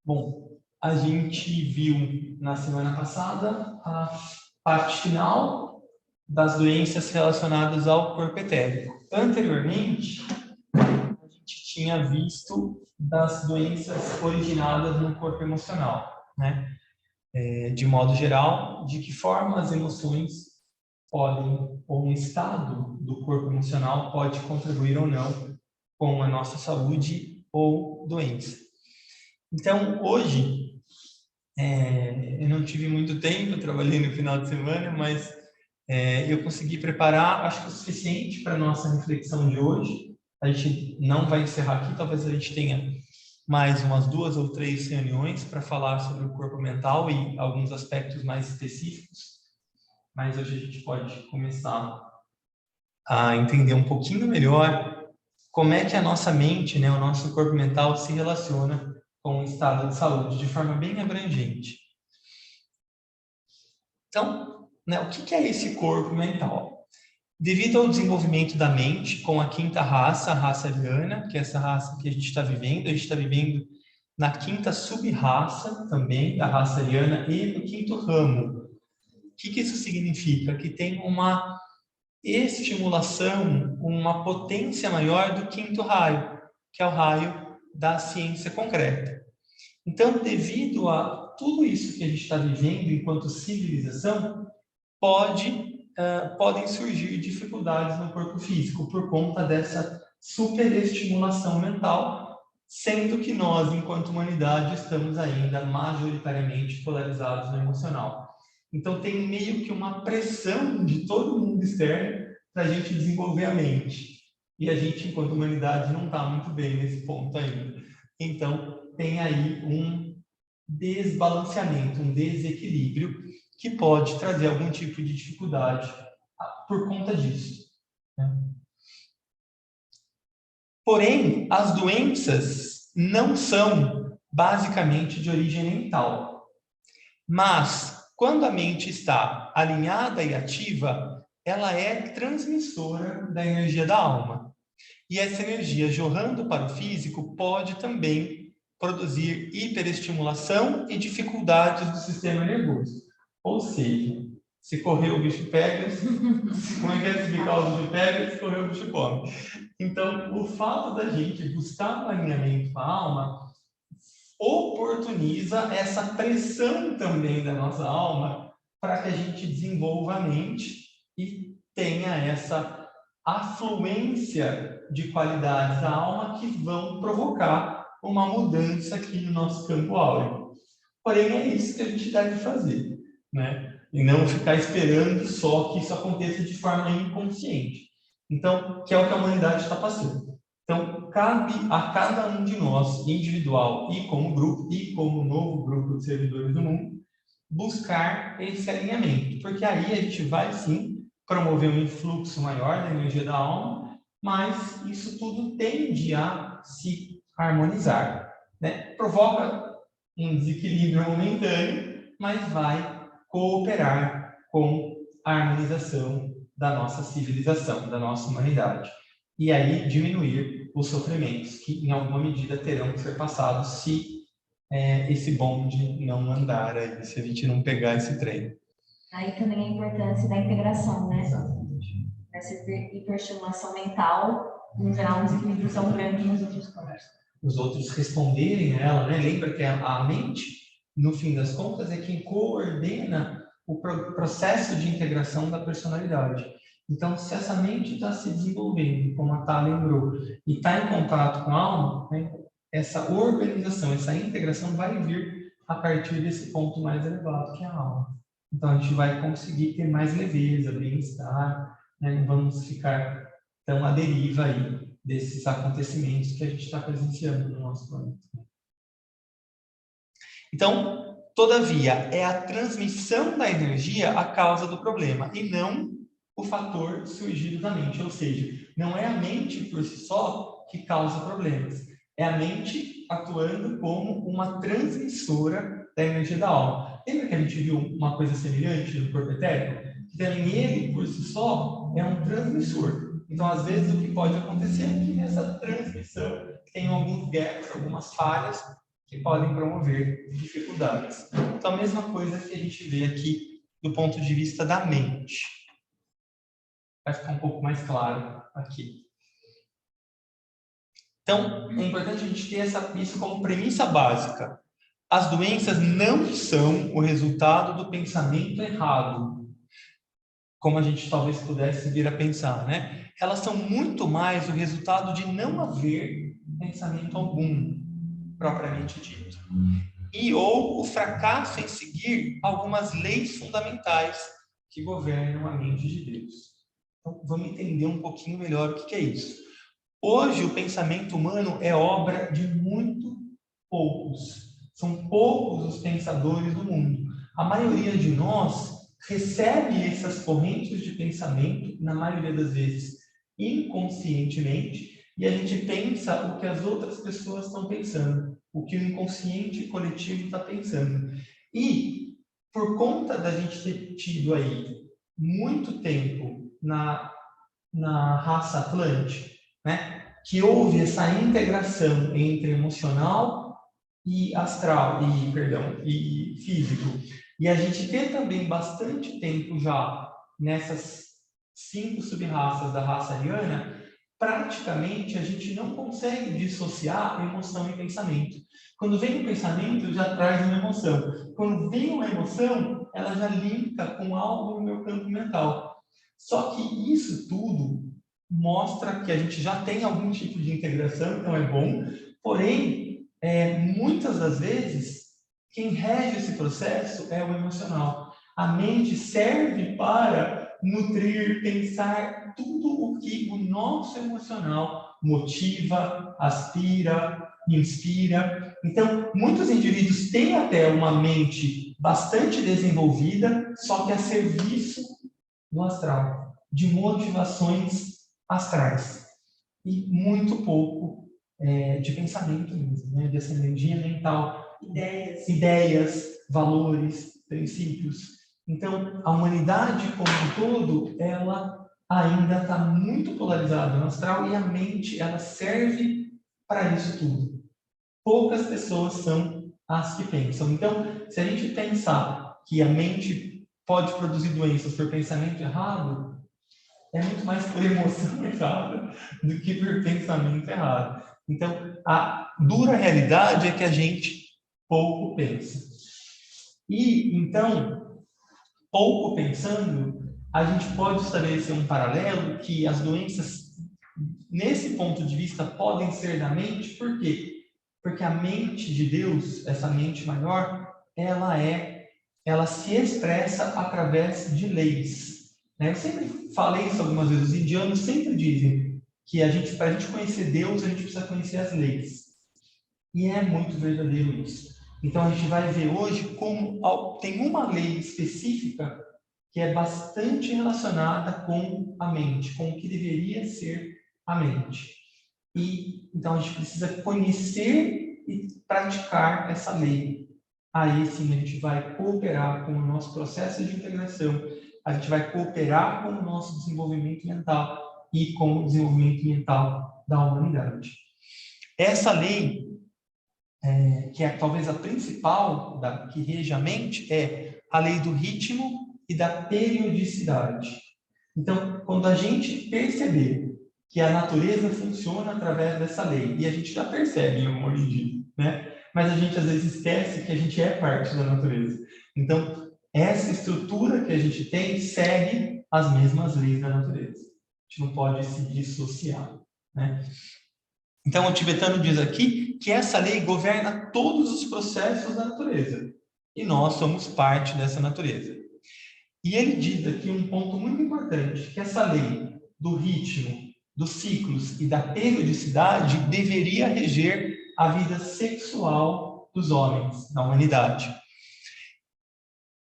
Bom, a gente viu na semana passada a parte final das doenças relacionadas ao corpo etérico. Anteriormente, a gente tinha visto das doenças originadas no corpo emocional, né? De modo geral, de que forma as emoções podem, ou um estado do corpo emocional pode contribuir ou não com a nossa saúde ou doença. Então, hoje, eu não tive muito tempo, eu trabalhei no final de semana, mas eu consegui preparar, acho que o suficiente para a nossa reflexão de hoje. A gente não vai encerrar aqui, talvez a gente tenha mais umas 2 ou 3 reuniões para falar sobre o corpo mental e alguns aspectos mais específicos, mas hoje a gente pode começar a entender um pouquinho melhor como é que a nossa mente, né, o nosso corpo mental se relaciona com o estado de saúde de forma bem abrangente. Então, né, o que é esse corpo mental? Devido ao desenvolvimento da mente com a quinta raça, a raça ariana, que é essa raça que a gente está vivendo na quinta sub-raça também, da raça ariana, e no quinto ramo. O que isso significa? Que tem uma estimulação, uma potência maior do quinto raio, que é o raio da ciência concreta. Então, devido a tudo isso que a gente está vivendo enquanto civilização, podem surgir dificuldades no corpo físico por conta dessa superestimulação mental, sendo que nós, enquanto humanidade, estamos ainda majoritariamente polarizados no emocional. Então, tem meio que uma pressão de todo mundo externo para a gente desenvolver a mente. E a gente, enquanto humanidade, não está muito bem nesse ponto ainda. Então, tem aí um desbalanceamento, um desequilíbrio que pode trazer algum tipo de dificuldade por conta disso. Né? Porém, as doenças não são basicamente de origem mental. Mas, quando a mente está alinhada e ativa, ela é transmissora da energia da alma. E essa energia, jorrando para o físico, pode também produzir hiperestimulação e dificuldades do sistema nervoso. Ou seja, se correr o bicho pega, como é que é? Se ficar o bicho pega, se correr o bicho come. Então, o fato da gente buscar um alinhamento com a alma oportuniza essa pressão também da nossa alma para que a gente desenvolva a mente e tenha essa afluência de qualidades da alma que vão provocar uma mudança aqui no nosso campo áureo. Porém, é isso que a gente deve fazer, né? E não ficar esperando só que isso aconteça de forma inconsciente. Então, que é o que a humanidade está passando. Então, cabe a cada um de nós, individual e como grupo, e como novo grupo de servidores do mundo, buscar esse alinhamento, porque aí a gente vai, sim, promover um influxo maior da energia da alma, mas isso tudo tende a se harmonizar, né? Provoca um desequilíbrio momentâneo, mas vai cooperar com a harmonização da nossa civilização, da nossa humanidade. E aí diminuir os sofrimentos que, em alguma medida, terão que ser passados se esse bonde não andar aí, se a gente não pegar esse trem. Aí também a importância da integração, né? Exatamente. Essa hiperestimulação mental, no geral, os equilíbrios são grandes nos outros campos. Os outros responderem a ela, né? Lembra que a mente, no fim das contas, é quem coordena o processo de integração da personalidade. Então, se essa mente está se desenvolvendo, como a Tá lembrou, e está em contato com a alma, né? Essa organização, essa integração vai vir a partir desse ponto mais elevado que é a alma. Então, a gente vai conseguir ter mais leveza, bem-estar, né? Não vamos ficar tão à deriva aí desses acontecimentos que a gente está presenciando no nosso planeta. Então, todavia, é a transmissão da energia a causa do problema e não o fator surgido da mente. Ou seja, não é a mente por si só que causa problemas. É a mente atuando como uma transmissora da energia da alma. Lembra que a gente viu uma coisa semelhante no corpo etérico? Que também ele, por si só, é um transmissor. Então, às vezes, o que pode acontecer é que nessa transmissão tem alguns gaps, algumas falhas, que podem promover dificuldades. Então, a mesma coisa que a gente vê aqui do ponto de vista da mente. Vai ficar um pouco mais claro aqui. Então, é importante a gente ter isso como premissa básica. As doenças não são o resultado do pensamento errado, como a gente talvez pudesse vir a pensar, né? Elas são muito mais o resultado de não haver pensamento algum, propriamente dito. E ou o fracasso em seguir algumas leis fundamentais que governam a mente de Deus. Então, vamos entender um pouquinho melhor o que é isso. Hoje, o pensamento humano é obra de muito poucos. São poucos os pensadores do mundo. A maioria de nós recebe essas correntes de pensamento, na maioria das vezes, inconscientemente, e a gente pensa o que as outras pessoas estão pensando, o que o inconsciente coletivo está pensando. E, por conta da gente ter tido aí muito tempo na raça Atlântica, né, que houve essa integração entre emocional e astral, e físico. E a gente tem também bastante tempo já nessas 5 sub-raças da raça ariana, praticamente a gente não consegue dissociar emoção e pensamento. Quando vem o pensamento, já traz uma emoção. Quando vem uma emoção, ela já linka com algo no meu campo mental. Só que isso tudo mostra que a gente já tem algum tipo de integração, então é bom. Porém, muitas das vezes, quem rege esse processo é o emocional. A mente serve para nutrir, pensar tudo o que o nosso emocional motiva, aspira, inspira. Então, muitos indivíduos têm até uma mente bastante desenvolvida, só que a serviço do astral, de motivações astrais. E muito pouco de pensamento mesmo, né? Dessa energia mental. Ideias, valores, princípios. Então, a humanidade como um todo, ela ainda está muito polarizada no astral e a mente, ela serve para isso tudo. Poucas pessoas são as que pensam. Então, se a gente pensar que a mente pode produzir doenças por pensamento errado, é muito mais por emoção errada do que por pensamento errado. Então, a dura realidade é que a gente pouco pensa. E, então, pouco pensando, a gente pode estabelecer um paralelo que as doenças, nesse ponto de vista, podem ser da mente. Por quê? Porque a mente de Deus, essa mente maior, ela se expressa através de leis. Eu sempre falei isso algumas vezes. Os indianos sempre dizem que para a gente conhecer Deus, a gente precisa conhecer as leis. E é muito verdadeiro isso. Então, a gente vai ver hoje como tem uma lei específica que é bastante relacionada com a mente, com o que deveria ser a mente. E, então, a gente precisa conhecer e praticar essa lei. Aí, sim, a gente vai cooperar com o nosso processo de integração, a gente vai cooperar com o nosso desenvolvimento mental e com o desenvolvimento mental da humanidade. Essa lei, que é talvez a principal que rege a mente, é a lei do ritmo e da periodicidade. Então, quando a gente perceber que a natureza funciona através dessa lei, e a gente já percebe em algum dia, né? Mas a gente às vezes esquece que a gente é parte da natureza. Então, essa estrutura que a gente tem segue as mesmas leis da natureza. A gente não pode se dissociar, né? Então, o tibetano diz aqui que essa lei governa todos os processos da natureza. E nós somos parte dessa natureza. E ele diz aqui um ponto muito importante, que essa lei do ritmo, dos ciclos e da periodicidade deveria reger a vida sexual dos homens, da humanidade.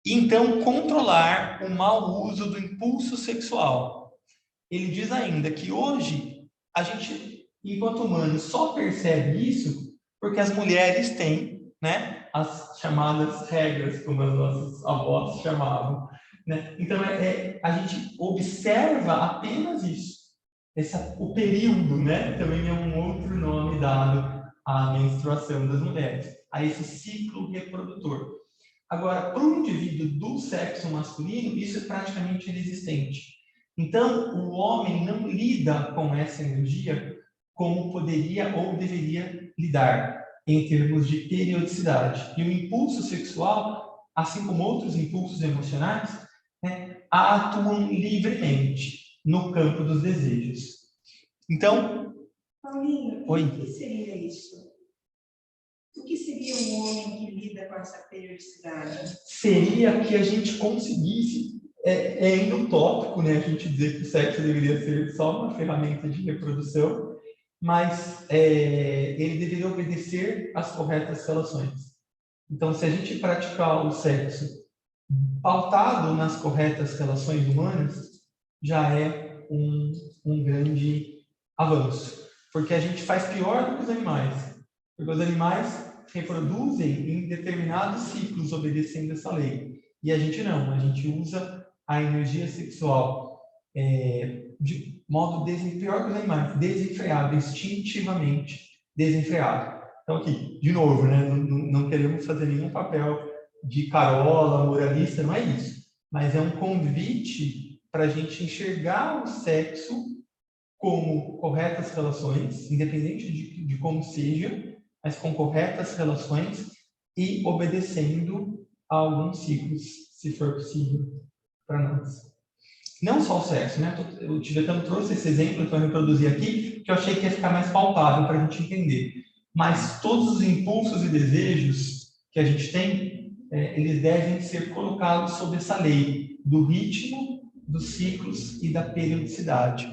E então, controlar o mau uso do impulso sexual. Ele diz ainda que hoje, a gente, enquanto humano, só percebe isso porque as mulheres têm, né, as chamadas regras, como as nossas avós chamavam. Né? Então, a gente observa apenas isso. O período, né? Também é um outro nome dado à menstruação das mulheres. a esse ciclo reprodutor. Agora, para um indivíduo do sexo masculino, isso é praticamente inexistente. Então, o homem não lida com essa energia como poderia ou deveria lidar, em termos de periodicidade. E o impulso sexual, assim como outros impulsos emocionais, né, atuam livremente no campo dos desejos. Então, Paulinho, oi. o que seria isso? O que seria um homem que lida com essa periodicidade? Seria que a gente conseguisse, é utópico, né, a gente dizer que o sexo deveria ser só uma ferramenta de reprodução, mas ele deveria obedecer às corretas relações. Então, se a gente praticar o sexo pautado nas corretas relações humanas, já é um grande avanço. Porque a gente faz pior do que os animais. Porque os animais reproduzem em determinados ciclos obedecendo essa lei. E a gente não, a gente usa a energia sexual de modo pior que os animais, desenfreado, instintivamente desenfreado. Então aqui, de novo, né, não queremos fazer nenhum papel de carola, moralista, não é isso. Mas é um convite para a gente enxergar o sexo como corretas relações, independente de como seja, mas com corretas relações e obedecendo a alguns ciclos, se for possível, para nós. Não só o sexo, né? O tibetano trouxe esse exemplo que eu reproduzi aqui, que eu achei que ia ficar mais palpável para a gente entender. Mas todos os impulsos e desejos que a gente tem, eles devem ser colocados sob essa lei do ritmo, dos ciclos e da periodicidade.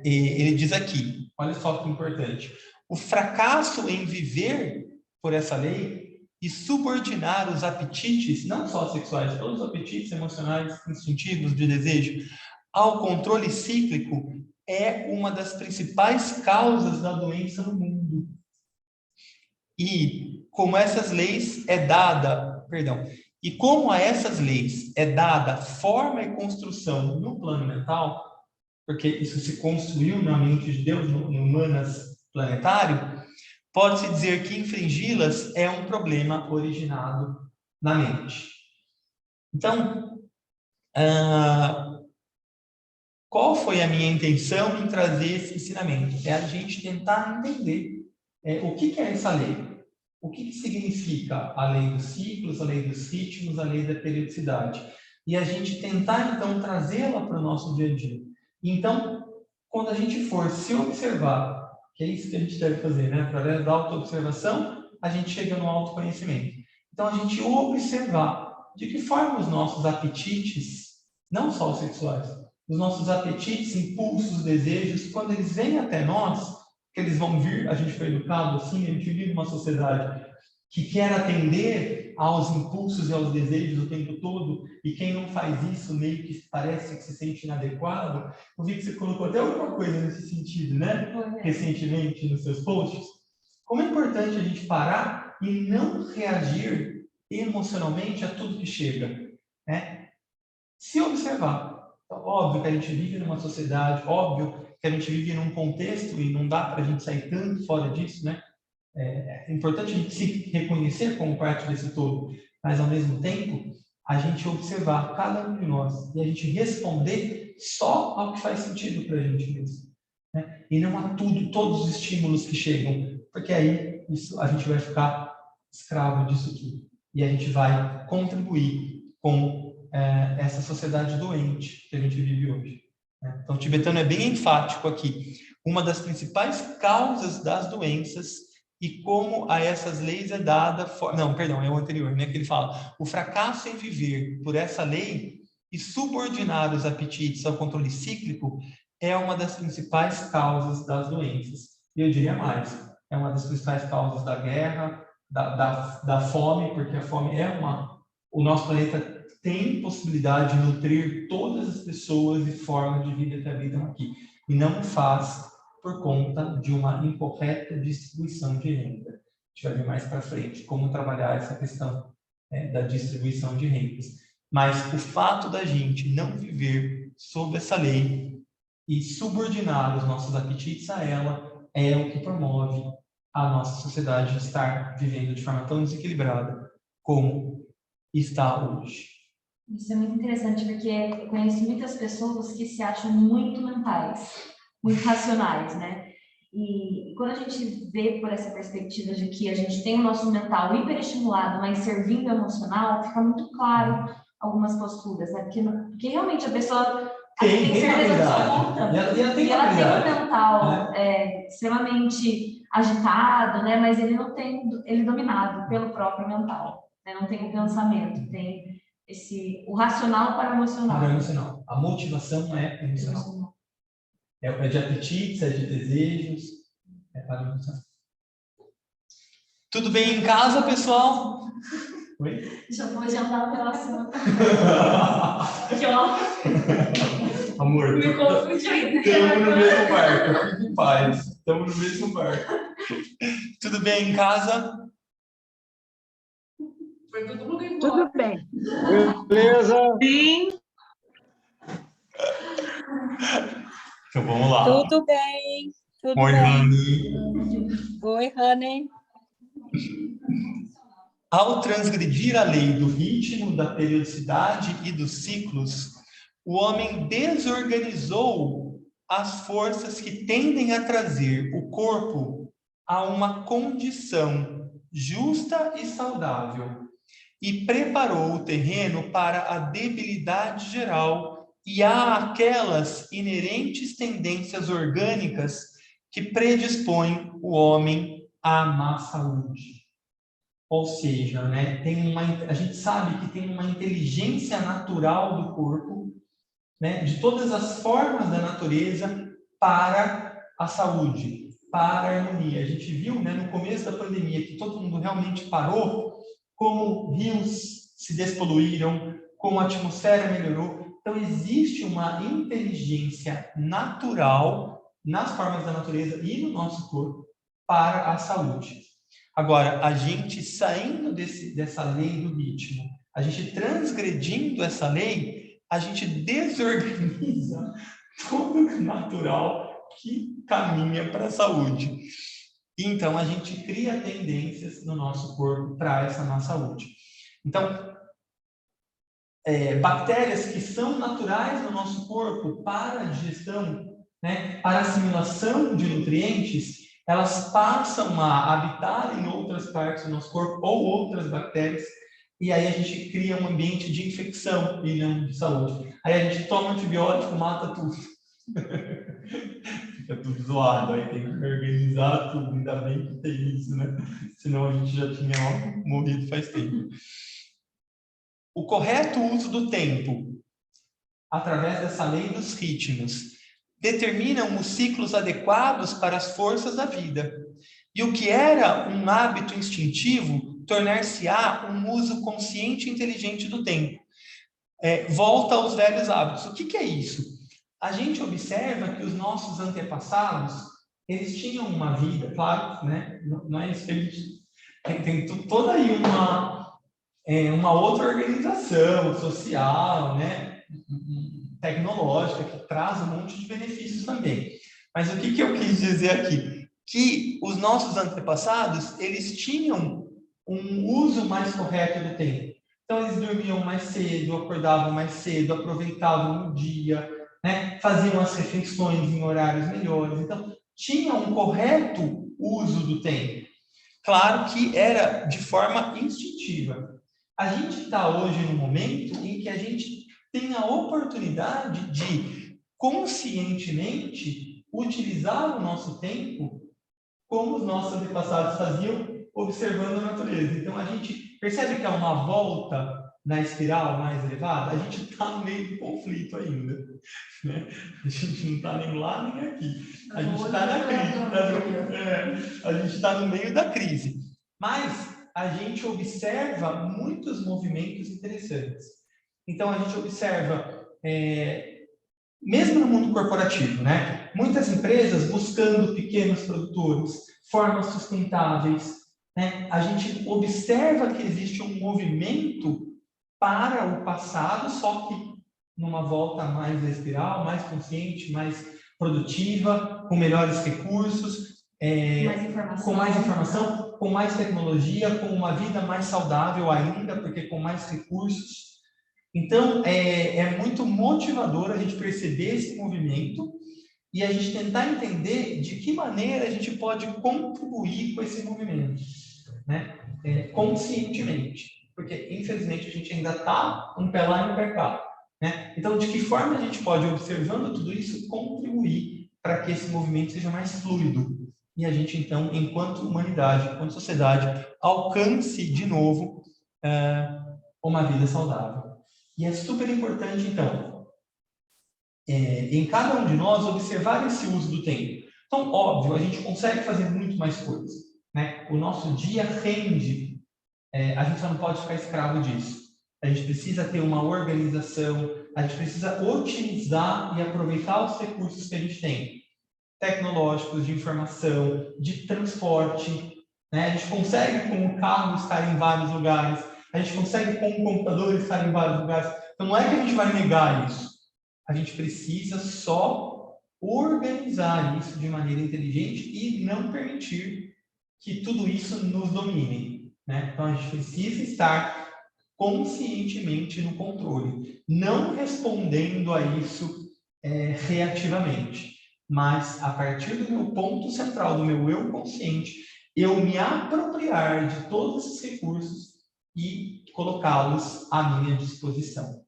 Ele diz aqui, olha só que importante, o fracasso em viver por essa lei e subordinar os apetites, não só sexuais, todos os apetites emocionais, instintivos, de desejo, ao controle cíclico é uma das principais causas da doença no mundo. E como essas leis e como a essas leis é dada forma e construção no plano mental, porque isso se construiu na mente de Deus, no Humanas planetário, pode-se dizer que infringi-las é um problema originado na mente. Então, qual foi a minha intenção em trazer esse ensinamento? É a gente tentar entender o que é essa lei. O que significa a lei dos ciclos, a lei dos ritmos, a lei da periodicidade. E a gente tentar, então, trazê-la para o nosso dia a dia. Então, quando a gente for se observar, que é isso que a gente deve fazer, né? Através da autoobservação, a gente chega no autoconhecimento. Então, a gente observar de que forma os nossos apetites, não só os sexuais, os nossos apetites, impulsos, desejos, quando eles vêm até nós, que eles vão vir, a gente foi educado assim, a gente vive numa sociedade que quer atender aos impulsos e aos desejos o tempo todo, e quem não faz isso meio que parece que se sente inadequado. Eu vi que você colocou até alguma coisa nesse sentido, né? Recentemente nos seus posts. Como é importante a gente parar e não reagir emocionalmente a tudo que chega, né? Se observar. Então, óbvio que a gente vive numa sociedade, óbvio que a gente vive num contexto e não dá para a gente sair tanto fora disso, né? É importante a gente se reconhecer como parte desse todo, mas ao mesmo tempo a gente observar cada um de nós e a gente responder só ao que faz sentido para a gente mesmo, né? E não a todos os estímulos que chegam, porque aí a gente vai ficar escravo disso tudo e a gente vai contribuir com essa sociedade doente que a gente vive hoje, né? Então o tibetano é bem enfático aqui. Uma das principais causas das doenças e como a essas leis é dada... Não, perdão, é o anterior, né? Que ele fala, o fracasso em viver por essa lei e subordinar os apetites ao controle cíclico é uma das principais causas das doenças. E eu diria mais, é uma das principais causas da guerra, da fome, porque a fome o nosso planeta tem possibilidade de nutrir todas as pessoas e formas de vida que habitam aqui. E não faz por conta de uma incorreta distribuição de renda. A gente vai ver mais para frente como trabalhar essa questão da distribuição de rendas. Mas o fato da gente não viver sob essa lei e subordinar os nossos apetites a ela é o que promove a nossa sociedade estar vivendo de forma tão desequilibrada como está hoje. Isso é muito interessante, porque eu conheço muitas pessoas que se acham muito mentais, muito racionais, né? E quando a gente vê por essa perspectiva de que a gente tem o nosso mental hiperestimulado, mas servindo o emocional, fica muito claro algumas posturas, né? Porque realmente a pessoa tem certeza absoluta e ela tem um mental extremamente agitado, né? Mas ele não tem ele dominado pelo próprio mental, né? Não tem o pensamento, tem o racional para o emocional. Para o emocional. A motivação é emocional. É de apetites, é de desejos, é para o emocional. Tudo bem em casa, pessoal? Oi? Já vou adiantar a próxima. Que ó. Amor, me confundi. Estamos no mesmo barco, fique em paz. Estamos no mesmo barco. Tudo bem em casa? Foi todo mundo embora. Tudo bem. Beleza? Sim. Então vamos lá. Tudo bem. Tudo Oi, bem. Rani. Oi, Rani. Ao transgredir a lei do ritmo, da periodicidade e dos ciclos, o homem desorganizou as forças que tendem a trazer o corpo a uma condição justa e saudável, e preparou o terreno para a debilidade geral e àquelas inerentes tendências orgânicas que predispõem o homem à má saúde. Ou seja, né, a gente sabe que tem uma inteligência natural do corpo, né, de todas as formas da natureza para a saúde, para a harmonia. A gente viu, né, no começo da pandemia que todo mundo realmente parou, como rios se despoluíram, como a atmosfera melhorou. Então, existe uma inteligência natural nas formas da natureza e no nosso corpo para a saúde. Agora, a gente saindo dessa lei do ritmo, a gente transgredindo essa lei, a gente desorganiza todo o natural que caminha para a saúde. Então, a gente cria tendências no nosso corpo para essa má saúde. Então, bactérias que são naturais no nosso corpo para a digestão, né, para a assimilação de nutrientes, elas passam a habitar em outras partes do nosso corpo ou outras bactérias, e aí a gente cria um ambiente de infecção e não de saúde. Aí a gente toma antibiótico, mata tudo. Fica tudo zoado, aí tem que organizar tudo, ainda bem que tem isso, né? Senão a gente já tinha morrido faz tempo. O correto uso do tempo, através dessa lei dos ritmos, determinam os ciclos adequados para as forças da vida. E o que era um hábito instintivo, tornar-se-á um uso consciente e inteligente do tempo. Volta aos velhos hábitos. O que é isso? A gente observa que os nossos antepassados, eles tinham uma vida, claro, né? Não é isso que a gente... Tem toda aí uma outra organização social, né? Tecnológica, que traz um monte de benefícios também. Mas o que eu quis dizer aqui? Que os nossos antepassados, eles tinham um uso mais correto do tempo. Então, eles dormiam mais cedo, acordavam mais cedo, aproveitavam o dia, né? Faziam as refeições em horários melhores. Então, tinha um correto uso do tempo. Claro que era de forma instintiva. A gente está hoje num momento em que a gente tem a oportunidade de conscientemente utilizar o nosso tempo como os nossos antepassados faziam, observando a natureza. Então, a gente percebe que é uma volta na espiral mais elevada. A gente está no meio do conflito ainda, né? A gente não está nem lá nem aqui. A gente está na crise. A gente está no meio da crise. Mas a gente observa muitos movimentos interessantes. Então, a gente observa, mesmo no mundo corporativo, né? Muitas empresas buscando pequenos produtores, formas sustentáveis, né? A gente observa que existe um movimento para o passado, só que numa volta mais espiral, mais consciente, mais produtiva, com melhores recursos, informação. com mais informação, com mais tecnologia, com uma vida mais saudável ainda, porque com mais recursos. Então, é muito motivador a gente perceber esse movimento e a gente tentar entender de que maneira a gente pode contribuir com esse movimento, né? Conscientemente, porque, infelizmente, a gente ainda está um pé lá e um pé cá, né? Então, de que forma a gente pode, observando tudo isso, contribuir para que esse movimento seja mais fluido e a gente, então, enquanto humanidade, enquanto sociedade, alcance de novo uma vida saudável. E é super importante, então, em cada um de nós, observar esse uso do tempo. Então, óbvio, a gente consegue fazer muito mais coisas, né? O nosso dia rende, a gente só não pode ficar escravo disso. A gente precisa ter uma organização, a gente precisa otimizar e aproveitar os recursos que a gente tem, tecnológicos, de informação, de transporte, né? A gente consegue, com o carro, estar em vários lugares, a gente consegue, com o computador, estar em vários lugares. Então, não é que a gente vai negar isso. A gente precisa só organizar isso de maneira inteligente e não permitir que tudo isso nos domine, né? Então, a gente precisa estar conscientemente no controle, não respondendo a isso reativamente, mas a partir do meu ponto central, do meu eu consciente, eu me apropriar de todos esses recursos e colocá-los à minha disposição.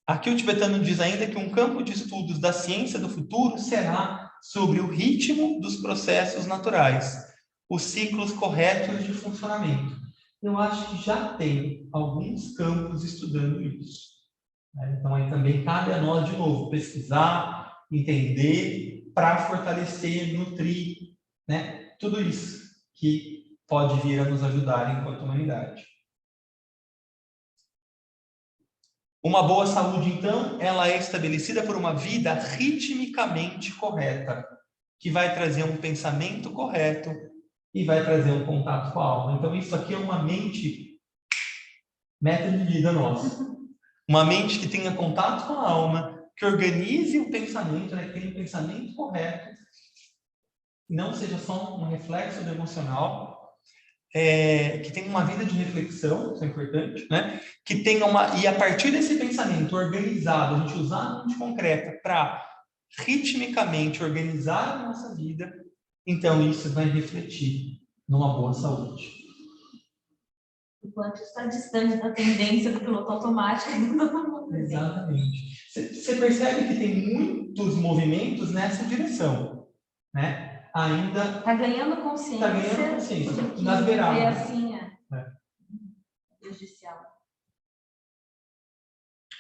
Aqui o tibetano diz ainda que um campo de estudos da ciência do futuro será sobre o ritmo dos processos naturais, os ciclos corretos de funcionamento. Eu acho que já tem alguns campos estudando isso, né? Então, aí também cabe a nós, de novo, pesquisar, entender, para fortalecer, nutrir, né? Tudo isso que pode vir a nos ajudar enquanto humanidade. Uma boa saúde, então, ela é estabelecida por uma vida ritmicamente correta, que vai trazer um pensamento correto e vai trazer um contato com a alma. Então, isso aqui é uma mente, meta de vida nossa. Uma mente que tenha contato com a alma, que organize o pensamento, né, que tenha um pensamento correto, não seja só um reflexo do emocional, que tenha uma vida de reflexão, isso é importante, né? Que tenha e a partir desse pensamento organizado, a gente usar a mente concreta para ritmicamente organizar a nossa vida, então isso vai refletir numa boa saúde. Enquanto está distante da tendência do piloto automático. Exatamente. Você percebe que tem muitos movimentos nessa direção, né? Ainda está ganhando consciência, nas beiradas. Assim, prejudicial.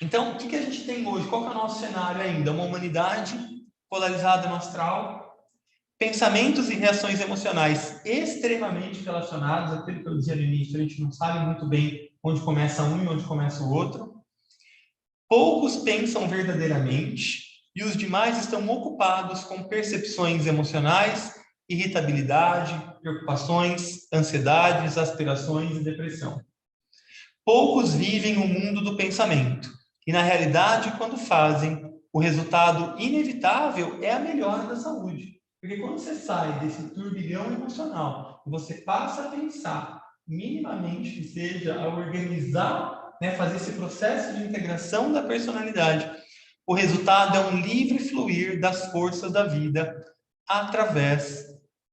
Então, o que a gente tem hoje? Qual que é o nosso cenário ainda? Uma humanidade polarizada no astral, pensamentos e reações emocionais extremamente relacionados, aquilo que eu dizia no início, a gente não sabe muito bem onde começa um e onde começa o outro. Poucos pensam verdadeiramente e os demais estão ocupados com percepções emocionais, irritabilidade, preocupações, ansiedades, aspirações e depressão. Poucos vivem o mundo do pensamento e, na realidade, quando fazem, o resultado inevitável é a melhora da saúde. Porque quando você sai desse turbilhão emocional e você passa a pensar minimamente, que seja a organizar, né, fazer esse processo de integração da personalidade, o resultado é um livre fluir das forças da vida através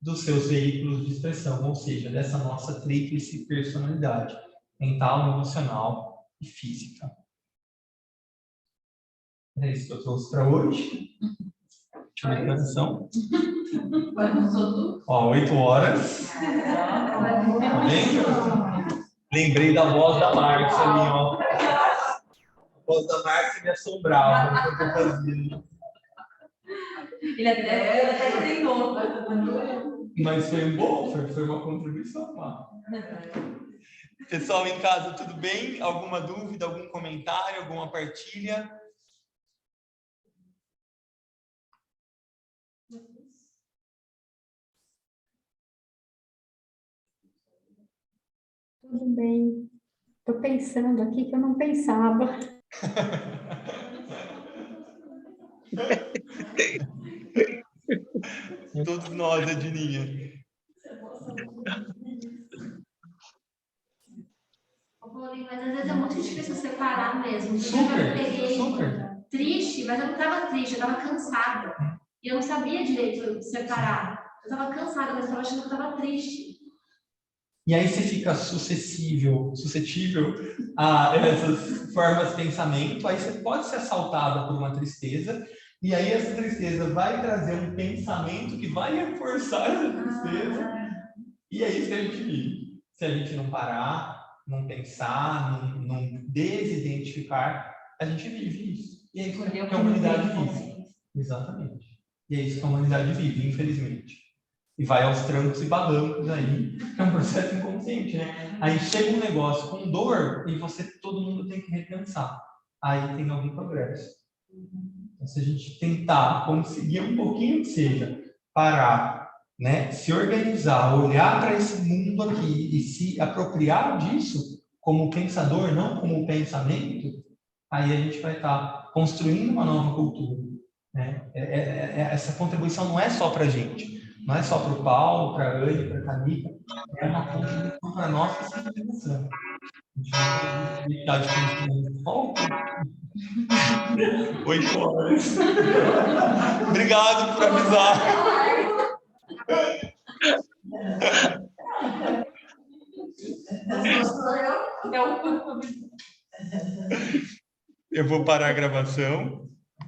dos seus veículos de expressão, ou seja, dessa nossa tríplice personalidade, mental, emocional e física. É isso que eu trouxe para hoje. Deixa eu ver que horas são. 8 horas. Tá vendo? Lembrei da voz da Márcia ali, ó. A voz da Márcia me assombrava no que eu fazia. Ele até treinou. Mas foi bom, foi uma contribuição lá. Pessoal em casa, tudo bem? Alguma dúvida, algum comentário, alguma partilha? Tudo bem. Estou pensando aqui que eu não pensava. Todos nós, Edininha. Mas às vezes é muito difícil separar mesmo. Super, Eu peguei super. triste, mas eu não estava triste, eu estava cansada. E eu não sabia direito separar. Eu estava cansada, mas eu estava achando que eu estava triste. E aí você fica suscetível a essas formas de pensamento, aí você pode ser assaltada por uma tristeza, e aí essa tristeza vai trazer um pensamento que vai reforçar essa tristeza, e é isso que a gente vive. Se a gente não parar, não pensar, não desidentificar, a gente vive isso. E é isso que a humanidade vive. Exatamente. E é isso que a humanidade vive, infelizmente. E vai aos trancos e barrancos aí, que é um processo inconsciente, né? Aí chega um negócio com dor e todo mundo tem que repensar. Aí tem algum progresso. Então, se a gente tentar conseguir um pouquinho que seja, parar, né? Se organizar, olhar para esse mundo aqui e se apropriar disso como pensador, não como pensamento, aí a gente vai estar construindo uma nova cultura. Né? Essa contribuição não é só para a gente. Não é só para o Paulo, para a Anne, para a Camila, é uma contribuição para a nossa civilização. A gente vai deixar de conhecimento falta. 8 horas. Obrigado por avisar. Eu vou parar a gravação.